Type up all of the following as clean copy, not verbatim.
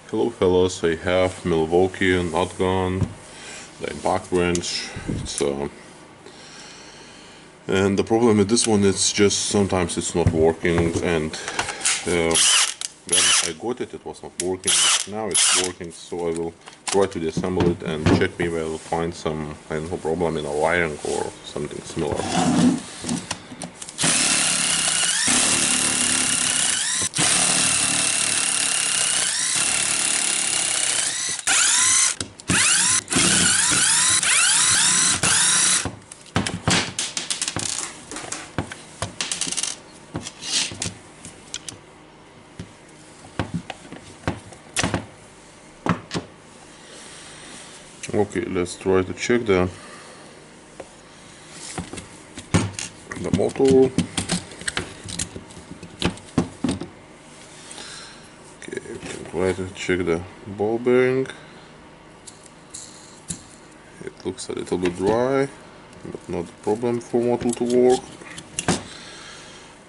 Hello fellas, I have Milwaukee nutgun, the impact wrench. And the problem with this one is just sometimes it's not working, and when I got it, it was not working. Now it's working, so I will try to disassemble it and check maybe I will find some, I don't know, problem in a wiring or something similar. Okay, let's try to check the motor. Okay, we can try to check the ball bearing. It looks a little bit dry, but not a problem for motor to work.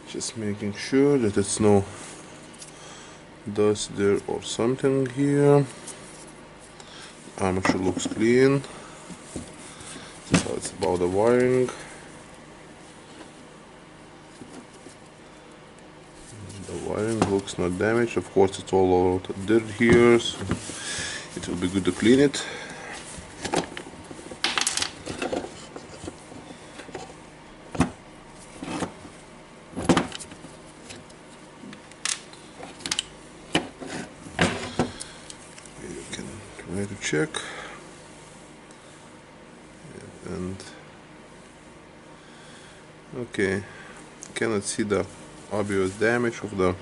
Just making sure that it's no dust there or something here. Armature looks clean, so it's about the wiring. The wiring looks not damaged. Of course, it's all over the dirt here, so it will be good to clean it. You can try to check, and okay, cannot see the obvious damage of the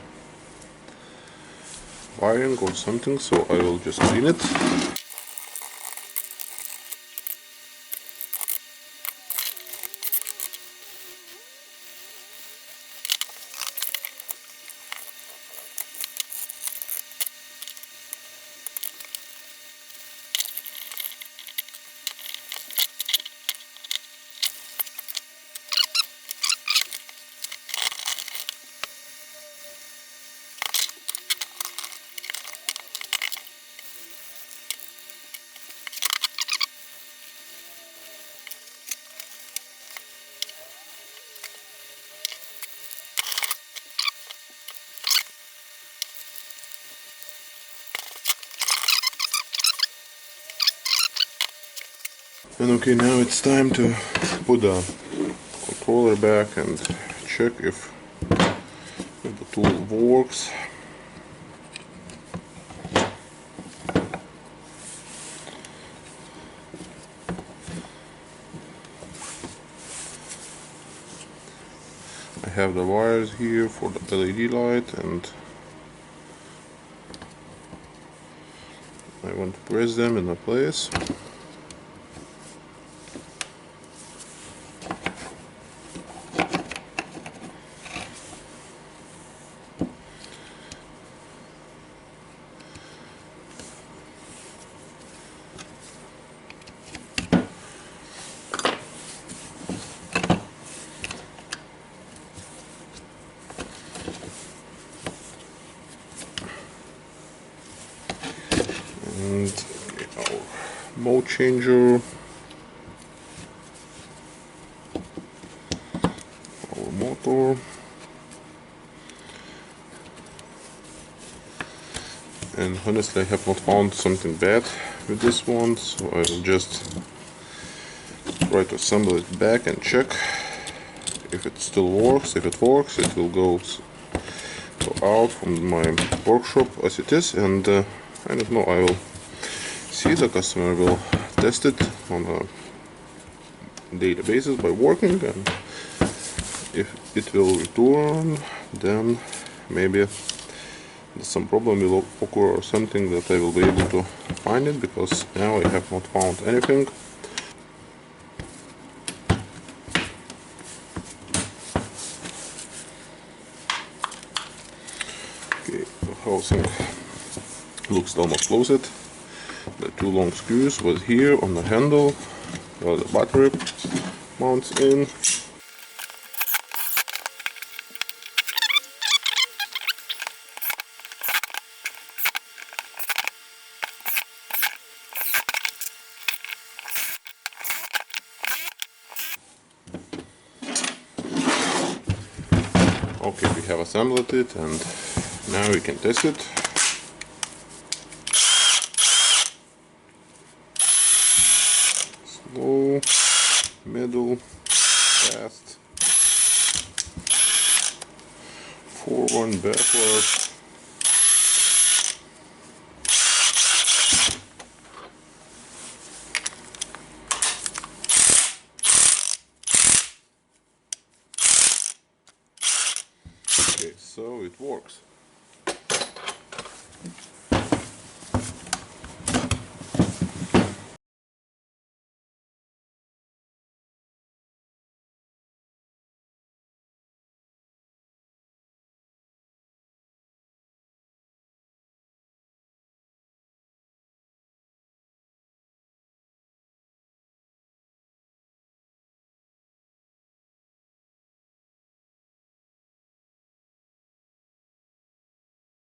wiring or something, so I will just clean it. And okay, now it's time to put the controller back and check if the tool works. I have the wires here for the LED light, and I want to press them in a place. And our mode changer, our motor, and honestly I have not found something bad with this one, so I will just try to assemble it back and check if it still works. If it works, it will go out from my workshop as it is, and I don't know, I will see, the customer will test it on a daily basis by working, and if it will return, then maybe some problem will occur or something that I will be able to find it, because now I have not found anything. Okay, the housing looks almost closed. The two long screws was here on the handle where the battery mounts in. Okay, we have assembled it, and now we can test it. Slow, middle, fast, forward, backward. Okay, so it works.